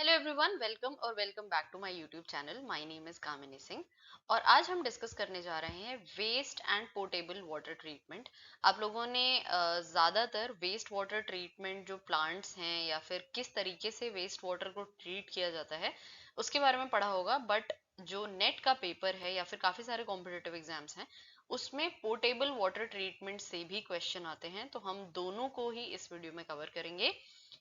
Hello everyone, welcome और welcome back to my YouTube channel. My name is Kamini Singh और आज हम डिस्कस करने जा रहे हैं waste and portable water treatment. आप लोगों ने ज़्यादातर वेस्ट वाटर ट्रीटमेंट जो प्लांट्स हैं या फिर किस तरीके से वेस्ट वाटर को ट्रीट किया जाता है उसके बारे में पढ़ा होगा, बट जो नेट का पेपर है या फिर काफ़ी सारे कॉम्पिटिटिव एग्जाम्स हैं उसमें पोर्टेबल वाटर ट्रीटमेंट से भी क्वेश्चन आते हैं, तो हम दोनों को ही इस वीडियो में कवर करेंगे।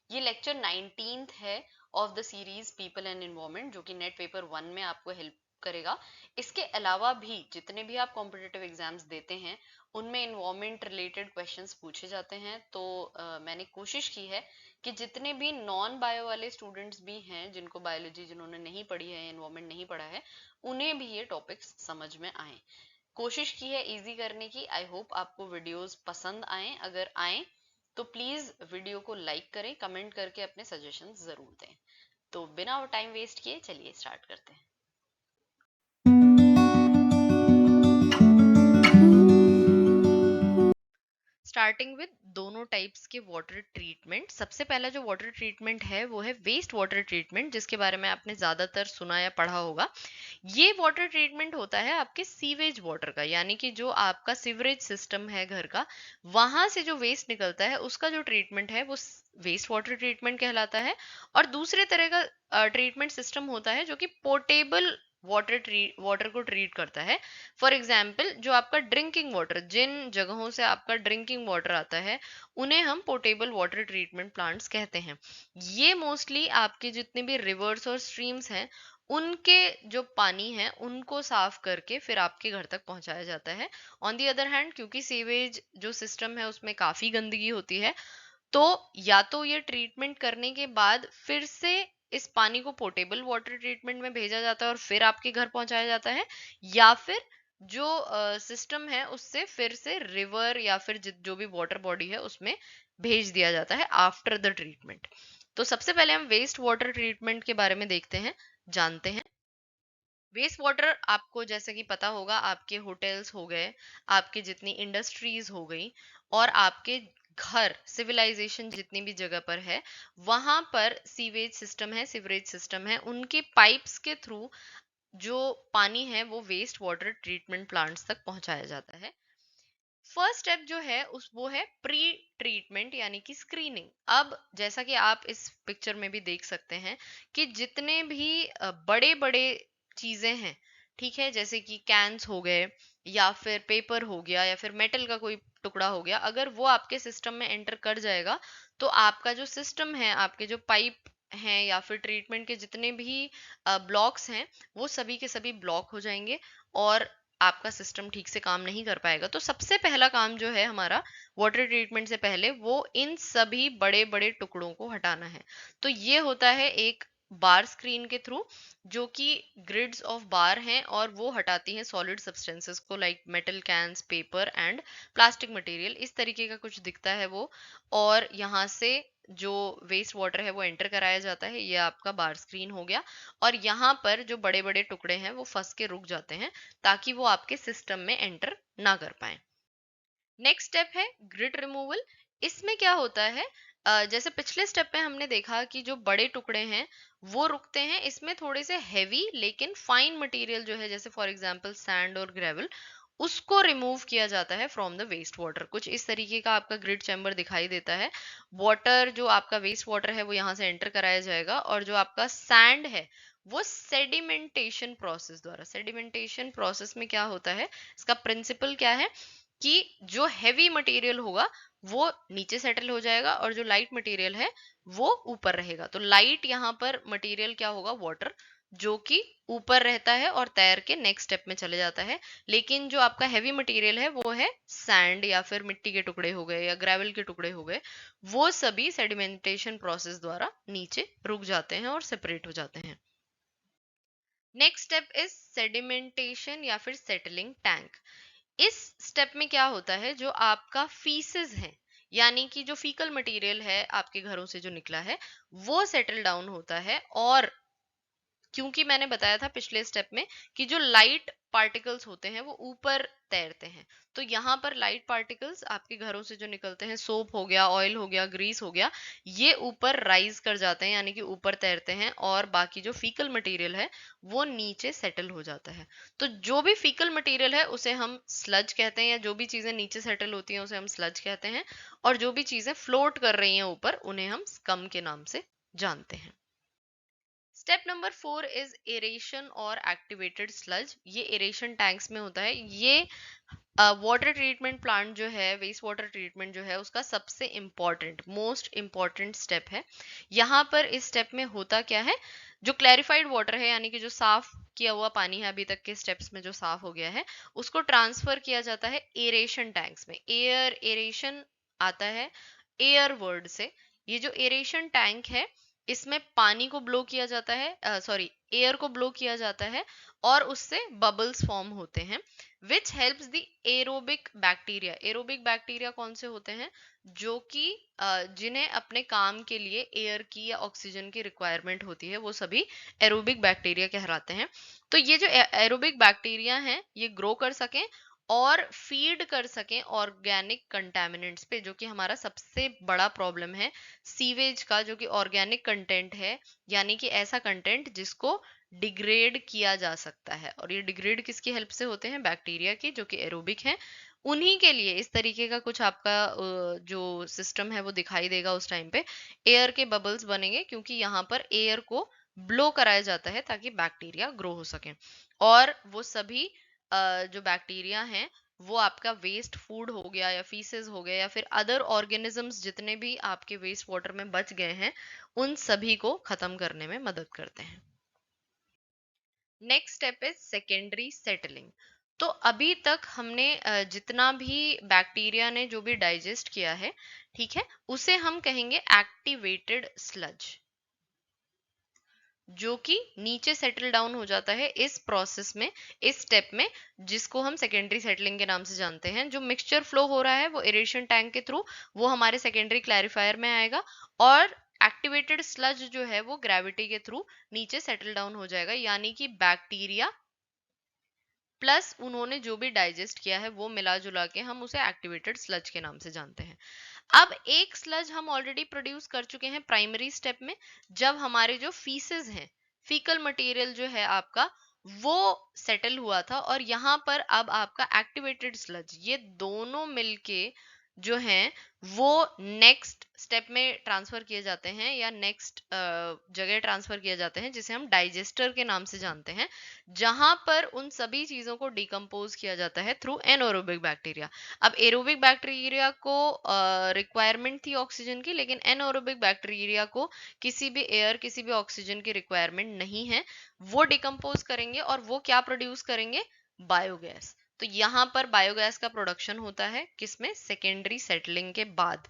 ये लेक्चर 19th है of the series people and environment, जो कि नेट पेपर 1 में आपको हेल्प करेगा। इसके अलावा भी जितने भी आप कॉम्पिटिटिव एग्जाम्स देते हैं उनमें एनवायरनमेंट रिलेटेड क्वेश्चंस पूछे जाते हैं, तो मैंने कोशिश की है कि जितने भी नॉन बायो वाले स्टूडेंट्स भी हैं, जिनको बायोलॉजी जिन्होंने नहीं पढ़ी है, एनवायरनमेंट नहीं पढ़ा है, उन्हें भी ये टॉपिक्स समझ में आए। कोशिश की है इजी करने की। आई होप आपको वीडियोस पसंद आए। अगर आए तो प्लीज वीडियो को लाइक करें, कमेंट करके अपने सजेशंस जरूर दें। तो बिना टाइम वेस्ट किए चलिए स्टार्ट करते हैं। स्टार्टिंग विद दोनों टाइप्स के वाटर ट्रीटमेंट। सबसे पहला जो वाटर ट्रीटमेंट है वो है वेस्ट वाटर ट्रीटमेंट, जिसके बारे में आपने ज्यादातर सुना या पढ़ा होगा। ये वाटर ट्रीटमेंट होता है आपके सीवेज वाटर का, यानी कि जो आपका सीवरेज सिस्टम है घर का, वहां से जो वेस्ट निकलता है उसका जो ट्रीटमेंट है वो वेस्ट वाटर ट्रीटमेंट कहलाता है। और दूसरे तरह का ट्रीटमेंट सिस्टम होता है जो कि पोर्टेबल वाटर को ट्रीट करता है। फॉर एग्जाम्पल, जो आपका ड्रिंकिंग वाटर, जिन जगहों से आपका ड्रिंकिंग वाटर आता है, उन्हें हम पोर्टेबल वाटर ट्रीटमेंट प्लांट्स कहते हैं। ये मोस्टली आपके जितने भी रिवर्स और स्ट्रीम्स हैं उनके जो पानी है उनको साफ करके फिर आपके घर तक पहुंचाया जाता है। ऑन दी अदर हैंड, क्योंकि सीवेज जो सिस्टम है उसमें काफी गंदगी होती है, तो या तो ये ट्रीटमेंट करने के बाद फिर से इस पानी को पोर्टेबल वाटर ट्रीटमेंट में भेजा जाता है और फिर आपके घर पहुंचाया जाता है, या फिर जो सिस्टम है उससे फिर से रिवर या फिर जो भी वाटर बॉडी है उसमें भेज दिया जाता है आफ्टर द ट्रीटमेंट। तो सबसे पहले हम वेस्ट वाटर ट्रीटमेंट के बारे में देखते हैं, जानते हैं। वेस्ट वाटर आपको जैसे कि पता होगा, आपके होटल्स हो गए, आपके जितनी इंडस्ट्रीज हो गई, और आपके घर, सिविलाइजेशन जितनी भी जगह पर है, वहां पर सीवेज सिस्टम है, सिवरेज सिस्टम है, उनके पाइप्स के थ्रू जो पानी है वो वेस्ट वाटर ट्रीटमेंट प्लांट्स तक पहुंचाया जाता है। फर्स्ट स्टेप जो है उस वो है प्री ट्रीटमेंट, यानी कि स्क्रीनिंग। अब जैसा कि आप इस पिक्चर में भी देख सकते हैं कि जितने भी बड़े बड़े चीजें हैं, ठीक है, जैसे कि कैंस हो गए या फिर पेपर हो गया या फिर मेटल का कोई टुकड़ा हो गया, अगर वो आपके सिस्टम में एंटर कर जाएगा तो आपका जो सिस्टम है, आपके जो पाइप हैं या फिर ट्रीटमेंट के जितने भी ब्लॉक्स हैं, वो सभी के सभी ब्लॉक हो जाएंगे और आपका सिस्टम ठीक से काम नहीं कर पाएगा। तो सबसे पहला काम जो है हमारा वाटर ट्रीटमेंट से पहले, वो इन सभी बड़े बड़े टुकड़ों को हटाना है। तो ये होता है एक बार स्क्रीन के थ्रू, जो कि ग्रिड्स ऑफ बार हैं और वो हटाती हैं सॉलिड सब्सटेंसेस को, like metal cans, paper and plastic material. इस तरीके का कुछ दिखता है वो, और यहाँ से जो वेस्ट वाटर है वो एंटर कराया जाता है। ये आपका बार स्क्रीन हो गया, और यहाँ पर जो बड़े बड़े टुकड़े हैं वो फंस के रुक जाते हैं ताकि वो आपके सिस्टम में एंटर ना कर पाए। नेक्स्ट स्टेप है ग्रिड रिमूवल। इसमें क्या होता है, जैसे पिछले स्टेप में हमने देखा कि जो बड़े टुकड़े हैं वो रुकते हैं, इसमें थोड़े से हैवी लेकिन फाइन मटेरियल जो है, जैसे फॉर एग्जांपल सैंड और ग्रेवल, उसको रिमूव किया जाता है फ्रॉम द वेस्ट वाटर। कुछ इस तरीके का आपका ग्रिड चैम्बर दिखाई देता है। वाटर, जो आपका वेस्ट वाटर है वो यहाँ से एंटर कराया जाएगा, और जो आपका सैंड है वो सेडिमेंटेशन प्रोसेस द्वारा, सेडिमेंटेशन प्रोसेस में क्या होता है, इसका प्रिंसिपल क्या है कि जो हैवी मटेरियल होगा वो नीचे सेटल हो जाएगा और जो लाइट मटेरियल है वो ऊपर रहेगा। तो लाइट यहाँ पर मटेरियल क्या होगा, वाटर, जो कि ऊपर रहता है और तैर के नेक्स्ट स्टेप में चले जाता है। लेकिन जो आपका हैवी मटेरियल है वो है सैंड या फिर मिट्टी के टुकड़े हो गए या ग्रेवल के टुकड़े हो गए, वो सभी सेडिमेंटेशन प्रोसेस द्वारा नीचे रुक जाते हैं और सेपरेट हो जाते हैं। नेक्स्ट स्टेप इज सेडिमेंटेशन या फिर सेटलिंग टैंक। इस स्टेप में क्या होता है, जो आपका फीसेस है, यानी कि जो फीकल मटेरियल है आपके घरों से जो निकला है, वो सेटल डाउन होता है और क्योंकि मैंने बताया था पिछले स्टेप में कि जो लाइट पार्टिकल्स होते हैं वो ऊपर तैरते हैं। तो यहाँ पर लाइट पार्टिकल्स आपके घरों से जो निकलते हैं, सोप हो गया, ऑयल हो गया, ग्रीस हो गया, ये ऊपर राइज कर जाते हैं, यानी कि ऊपर तैरते हैं, और बाकी जो फीकल मटेरियल है वो नीचे सेटल हो जाता है। तो जो भी फीकल मटेरियल है उसे हम स्लज कहते हैं, या जो भी चीजें नीचे सेटल होती हैं उसे हम स्लज कहते हैं, और जो भी चीजें फ्लोट कर रही हैं ऊपर उन्हें हम स्कम के नाम से जानते हैं। स्टेप नंबर 4 इज एरेशन और एक्टिवेटेड स्लज। ये एरेशन टैंक्स में होता है। ये वाटर ट्रीटमेंट प्लांट जो है, वेस्ट वाटर ट्रीटमेंट जो है, उसका सबसे इम्पॉर्टेंट, मोस्ट इम्पॉर्टेंट स्टेप है। यहाँ पर इस स्टेप में होता क्या है, जो क्लैरिफाइड वाटर है, यानी कि जो साफ किया हुआ पानी है, अभी तक के स्टेप्स में जो साफ हो गया है, उसको ट्रांसफर किया जाता है एरेशन टैंक्स में। एयर एरेशन आता है एयर वर्ड से। ये जो एरेशन टैंक है, इसमें पानी को ब्लो किया जाता है, सॉरी, एयर को ब्लो किया जाता है, और उससे बबल्स फॉर्म होते हैं, which helps the aerobic bacteria. Aerobic bacteria कौन से होते हैं? जो कि जिन्हें अपने काम के लिए एयर की या ऑक्सीजन की रिक्वायरमेंट होती है, वो सभी एरोबिक बैक्टीरिया कहलाते हैं। तो ये जो एरोबिक बैक्टीरिया हैं, ये ग्रो कर सकें और फीड कर सकें ऑर्गेनिक कंटेमिनेंट्स पे, जो कि हमारा सबसे बड़ा प्रॉब्लम है सीवेज का, जो कि ऑर्गेनिक कंटेंट है, यानी कि ऐसा कंटेंट जिसको डिग्रेड किया जा सकता है। और ये डिग्रेड किसकी हेल्प से होते हैं? बैक्टीरिया की, जो कि एरोबिक हैं। उन्हीं के लिए इस तरीके का कुछ आपका जो सिस्टम है वो दिखाई देगा उस टाइम पे। एयर के बबल्स बनेंगे, क्योंकि यहाँ पर एयर को ब्लो कराया जाता है ताकि बैक्टीरिया ग्रो हो सके। और वो सभी जो बैक्टीरिया हैं, वो आपका वेस्ट फूड हो गया, या फीसेस हो गया, या फिर अदर ऑर्गेनिजम्स जितने भी आपके वेस्ट वाटर में बच गए हैं, उन सभी को खत्म करने में मदद करते हैं। Next step is secondary settling. तो अभी तक हमने जितना भी बैक्टीरिया ने जो भी डाइजेस्ट किया है, ठीक है, उसे हम कहेंगे एक्टिवेटेड स्लज, जो कि नीचे सेटल डाउन हो जाता है इस प्रोसेस में, इस स्टेप में, जिसको हम सेकेंडरी सेटलिंग के नाम से जानते हैं। जो मिक्सचर फ्लो हो रहा है वो एरेशन टैंक के थ्रू, वो हमारे सेकेंडरी क्लैरिफायर में आएगा, और एक्टिवेटेड स्लज जो है वो ग्रेविटी के थ्रू नीचे सेटल डाउन हो जाएगा, यानी कि बैक्टीरिया प्लस उन्होंने जो भी डाइजेस्ट किया है वो मिला जुला के हम उसे एक्टिवेटेड स्लज के नाम से जानते हैं। अब एक स्लज हम ऑलरेडी प्रोड्यूस कर चुके हैं प्राइमरी स्टेप में, जब हमारे जो फीसेस हैं, फीकल मटेरियल जो है आपका, वो सेटल हुआ था, और यहाँ पर अब आपका एक्टिवेटेड स्लज, ये दोनों मिलके जो हैं वो नेक्स्ट स्टेप में ट्रांसफर किए जाते हैं, या नेक्स्ट जगह ट्रांसफर किए जाते हैं, जिसे हम डाइजेस्टर के नाम से जानते हैं, जहां पर उन सभी चीजों को डिकम्पोज किया जाता है थ्रू एनएरोबिक बैक्टीरिया। अब एरोबिक बैक्टीरिया को रिक्वायरमेंट थी ऑक्सीजन की, लेकिन एनएरोबिक बैक्टीरिया को किसी भी एयर, किसी भी ऑक्सीजन की रिक्वायरमेंट नहीं है। वो डिकम्पोज करेंगे और वो क्या प्रोड्यूस करेंगे? बायोगैस। तो यहाँ पर बायोगैस का प्रोडक्शन होता है किसमें? सेकेंडरी सेटलिंग के बाद।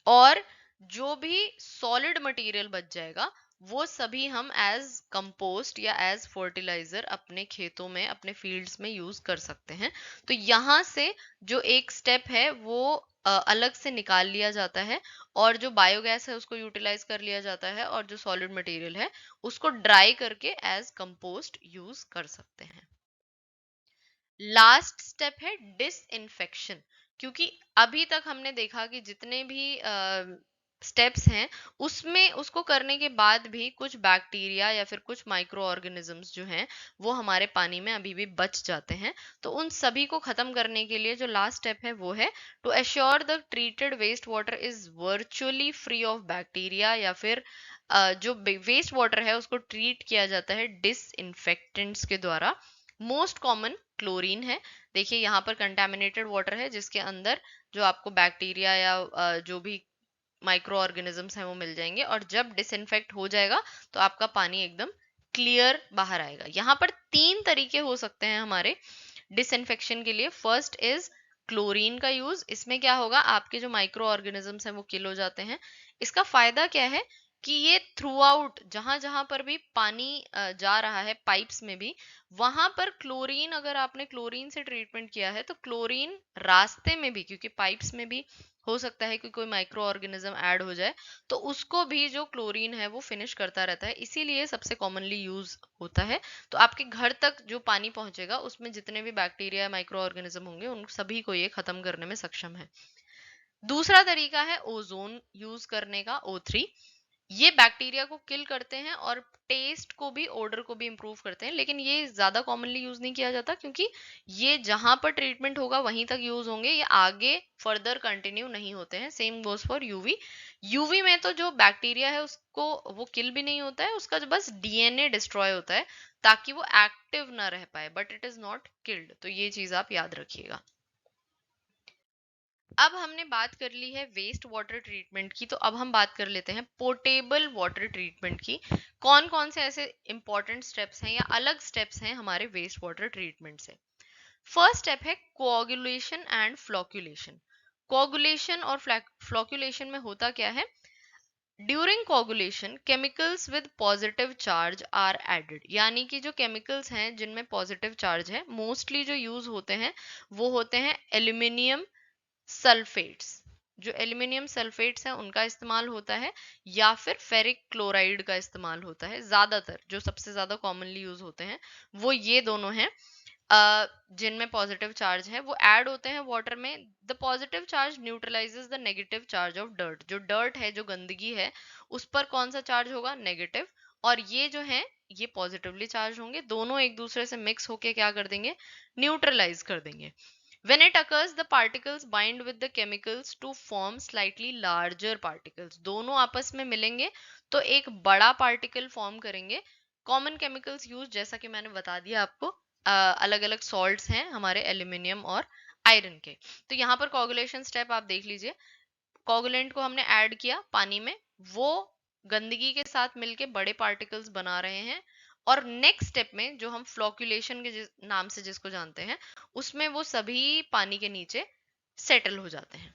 और जो भी सॉलिड मटेरियल बच जाएगा, वो सभी हम एज कंपोस्ट या एज फर्टिलाइजर अपने खेतों में, अपने फील्ड्स में यूज कर सकते हैं। तो यहाँ से जो एक स्टेप है वो अलग से निकाल लिया जाता है, और जो बायोगैस है उसको यूटिलाइज कर लिया जाता है, और जो सॉलिड मटेरियल है उसको ड्राई करके एज कंपोस्ट यूज कर सकते हैं। लास्ट स्टेप है डिसइंफेक्शन। क्योंकि अभी तक हमने देखा कि जितने भी स्टेप्स हैं, उसमें उसको करने के बाद भी कुछ बैक्टीरिया या फिर कुछ माइक्रो ऑर्गेनिजम्स जो हैं वो हमारे पानी में अभी भी बच जाते हैं। तो उन सभी को खत्म करने के लिए जो लास्ट स्टेप है वो है to assure the treated waste water is virtually free of bacteria, या फिर जो वेस्ट वाटर है उसको ट्रीट किया जाता है डिसइंफेक्टेंट्स के द्वारा। मोस्ट कॉमन क्लोरीन है। देखिए यहाँ पर कंटेमिनेटेड वाटर है, जिसके अंदर जो आपको बैक्टीरिया या जो भी माइक्रो ऑर्गेनिजम्स हैं वो मिल जाएंगे, और जब डिसइंफेक्ट हो जाएगा तो आपका पानी एकदम क्लियर बाहर आएगा। यहाँ पर 3 तरीके हो सकते हैं हमारे डिसइंफेक्शन के लिए। फर्स्ट इज क्लोरीन का यूज। इसमें क्या होगा, आपके जो माइक्रो ऑर्गेनिजम्स हैं वो किल हो जाते हैं। इसका फायदा क्या है कि ये थ्रू आउट, जहां जहां पर भी पानी जा रहा है पाइप्स में भी, वहां पर क्लोरीन, अगर आपने क्लोरीन से ट्रीटमेंट किया है तो क्लोरीन रास्ते में भी, क्योंकि पाइप्स में भी हो सकता है कि कोई माइक्रो ऑर्गेनिज्म ऐड हो जाए, तो उसको भी जो क्लोरीन है वो फिनिश करता रहता है, इसीलिए सबसे कॉमनली यूज होता है। तो आपके घर तक जो पानी पहुंचेगा उसमें जितने भी बैक्टीरिया माइक्रो ऑर्गेनिज्म होंगे उन सभी को ये खत्म करने में सक्षम है। दूसरा तरीका है ओजोन यूज करने का, O3। ये बैक्टीरिया को किल करते हैं और टेस्ट को भी, ऑर्डर को भी इम्प्रूव करते हैं, लेकिन ये ज्यादा कॉमनली यूज नहीं किया जाता क्योंकि ये जहां पर ट्रीटमेंट होगा वहीं तक यूज होंगे, ये आगे फर्दर कंटिन्यू नहीं होते हैं। Same goes for UV. UV में तो जो बैक्टीरिया है उसको वो किल भी नहीं होता है, उसका जो बस डीएनए डिस्ट्रॉय होता है ताकि वो एक्टिव ना रह पाए, but it is not killed. तो ये चीज आप याद रखिएगा। अब हमने बात कर ली है वेस्ट वाटर ट्रीटमेंट की, तो अब हम बात कर लेते हैं पोर्टेबल वाटर ट्रीटमेंट की। कौन कौन से ऐसे इंपॉर्टेंट स्टेप्स हैं या अलग स्टेप्स हैं हमारे वेस्ट वाटर ट्रीटमेंट से। फर्स्ट स्टेप है कोआगुलेशन एंड फ्लोक्यूलेशन। कोआगुलेशन और फ्लोक्यूलेशन में होता क्या है, during coagulation chemicals with positive charge are added, यानी कि जो केमिकल्स हैं जिनमें पॉजिटिव चार्ज है, मोस्टली जो यूज होते हैं वो होते हैं एल्यूमिनियम सल्फेट्स। जो एल्यूमिनियम सल्फेट्स हैं उनका इस्तेमाल होता है, या फिर फेरिक क्लोराइड का इस्तेमाल होता है। ज्यादातर जो सबसे ज्यादा कॉमनली यूज होते हैं वो ये दोनों हैं, जिनमें पॉजिटिव चार्ज है, वो ऐड होते हैं वाटर में। The positive charge neutralises the negative charge of dirt. जो डर्ट है, जो गंदगी है, उस पर कौन सा चार्ज होगा, नेगेटिव। और ये जो है ये पॉजिटिवली चार्ज होंगे, दोनों एक दूसरे से मिक्स होके क्या कर देंगे, न्यूट्रलाइज कर देंगे। When it occurs, the particles bind with the chemicals to form slightly larger particles. दोनों आपस में मिलेंगे तो एक बड़ा पार्टिकल फॉर्म करेंगे। कॉमन केमिकल्स यूज, जैसा कि मैंने बता दिया आपको, अलग अलग सॉल्ट्स हैं हमारे एल्यूमिनियम और आयरन के। तो यहाँ पर कोगुलेशन स्टेप आप देख लीजिए। कोगुलेंट को हमने ऐड किया पानी में, वो गंदगी के साथ मिलके बड़े पार्टिकल्स बना रहे हैं। और नेक्स्ट स्टेप में जो हम फ्लोक्यूलेशन के नाम से जिसको जानते हैं, उसमें वो सभी पानी के नीचे सेटल हो जाते हैं।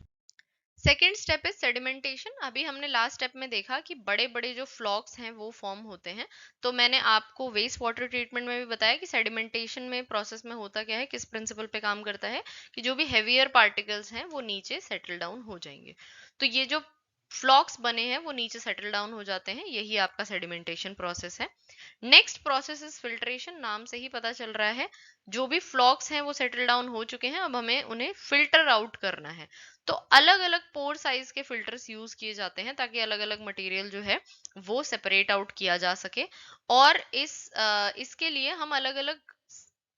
सेकेंड स्टेप है सेडिमेंटेशन। अभी हमने लास्ट स्टेप में देखा कि बड़े बड़े जो फ्लॉक्स हैं वो फॉर्म होते हैं, तो मैंने आपको वेस्ट वाटर ट्रीटमेंट में भी बताया कि सेडिमेंटेशन में प्रोसेस में होता क्या है, किस प्रिंसिपल पे काम करता है, कि जो भी हेवियर पार्टिकल्स हैं वो नीचे सेटल डाउन हो जाएंगे। तो ये जो फ्लॉक्स बने हैं वो नीचे सेटल डाउन हो जाते हैं, यही आपका सेडिमेंटेशन प्रोसेस है। Next process is filtration. नाम से ही पता चल रहा है, जो भी फ्लॉक्स हैं वो सेटल डाउन हो चुके हैं, अब हमें उन्हें फिल्टर आउट करना है। तो अलग अलग पोर साइज के फिल्टर्स यूज किए जाते हैं ताकि अलग अलग मटेरियल जो है वो सेपरेट आउट किया जा सके। और इसके लिए हम अलग अलग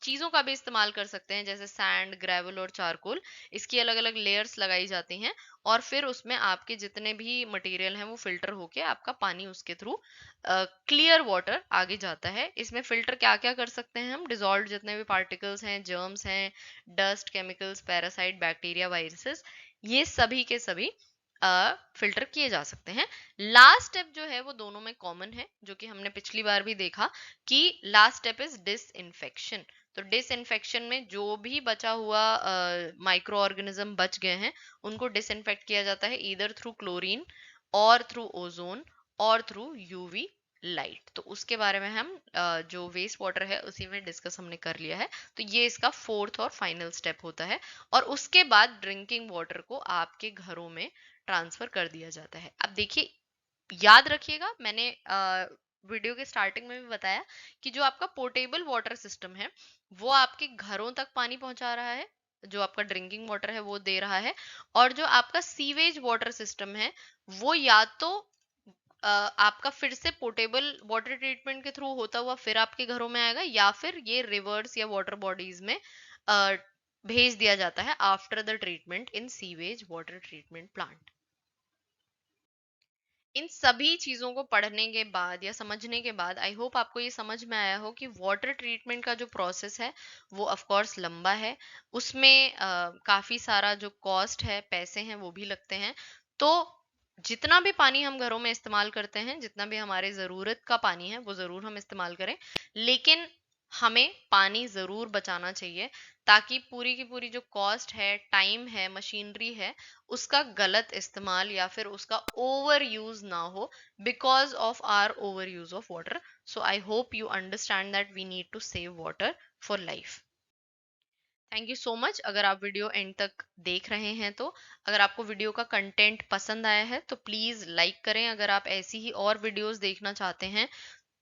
चीजों का भी इस्तेमाल कर सकते हैं, जैसे सैंड, ग्रेवल और चारकोल। इसकी अलग अलग लेयर्स लगाई जाती हैं और फिर उसमें आपके जितने भी मटेरियल हैं वो फिल्टर होके आपका पानी उसके थ्रू क्लियर वाटर आगे जाता है। इसमें फिल्टर क्या क्या कर सकते हैं हम, डिजॉल्व जितने भी पार्टिकल्स हैं, जर्म्स हैं, dust, chemicals, parasite, bacteria, viruses, ये सभी के सभी फिल्टर किए जा सकते हैं। लास्ट स्टेप जो है वो दोनों में कॉमन है, जो कि हमने पिछली बार भी देखा कि लास्ट स्टेप इज डिसइंफेक्शन। तो डिसइंफेक्शन में जो भी बचा हुआ माइक्रो ऑर्गेनिज्म बच गए हैं उनको डिसइंफेक्ट किया जाता है, ईदर थ्रू क्लोरीन और थ्रू ओजोन और थ्रू यूवी लाइट। तो उसके बारे में हम जो वेस्ट वाटर है उसी में डिस्कस हमने कर लिया है। तो ये इसका फोर्थ और फाइनल स्टेप होता है, और उसके बाद ड्रिंकिंग वाटर को आपके घरों में ट्रांसफर कर दिया जाता है। अब देखिए, याद रखिएगा, मैंने वीडियो के स्टार्टिंग में भी बताया कि जो आपका पोर्टेबल वाटर सिस्टम है वो आपके घरों तक पानी पहुंचा रहा है, जो आपका ड्रिंकिंग वाटर है वो दे रहा है। और जो आपका सीवेज वाटर सिस्टम है वो या तो आपका फिर से पोर्टेबल वाटर ट्रीटमेंट के थ्रू होता हुआ फिर आपके घरों में आएगा, या फिर ये रिवर्स या वाटर बॉडीज में अ, भेज दिया जाता है after the treatment in sewage water treatment plant. इन सभी चीजों को पढ़ने के बाद या समझने के बाद आई होप आपको ये समझ में आया हो कि वाटर ट्रीटमेंट का जो प्रोसेस है वो ऑफ कोर्स लंबा है। उसमें काफी सारा जो कॉस्ट है, पैसे हैं, वो भी लगते हैं। तो जितना भी पानी हम घरों में इस्तेमाल करते हैं, जितना भी हमारे जरूरत का पानी है वो जरूर हम इस्तेमाल करें, लेकिन हमें पानी जरूर बचाना चाहिए ताकि पूरी की पूरी जो कॉस्ट है, टाइम है, मशीनरी है, उसका गलत इस्तेमाल या फिर उसका ओवर यूज ना हो, because of our over use of water. So I hope you understand that we need to save water for life. Thank you so much. अगर आप वीडियो एंड तक देख रहे हैं तो अगर आपको वीडियो का कंटेंट पसंद आया है तो प्लीज़ लाइक करें। अगर आप ऐसी ही और वीडियोस देखना चाहते हैं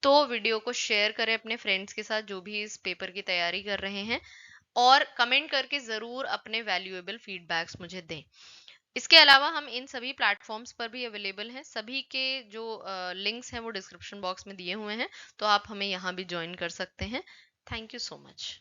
तो वीडियो को शेयर करें अपने फ्रेंड्स के साथ जो भी इस पेपर की तैयारी कर रहे हैं, और कमेंट करके ज़रूर अपने वैल्यूएबल फीडबैक्स मुझे दें। इसके अलावा हम इन सभी प्लेटफॉर्म्स पर भी अवेलेबल हैं। सभी के जो लिंक्स हैं वो डिस्क्रिप्शन बॉक्स में दिए हुए हैं, तो आप हमें यहाँ भी ज्वाइन कर सकते हैं। Thank you so much.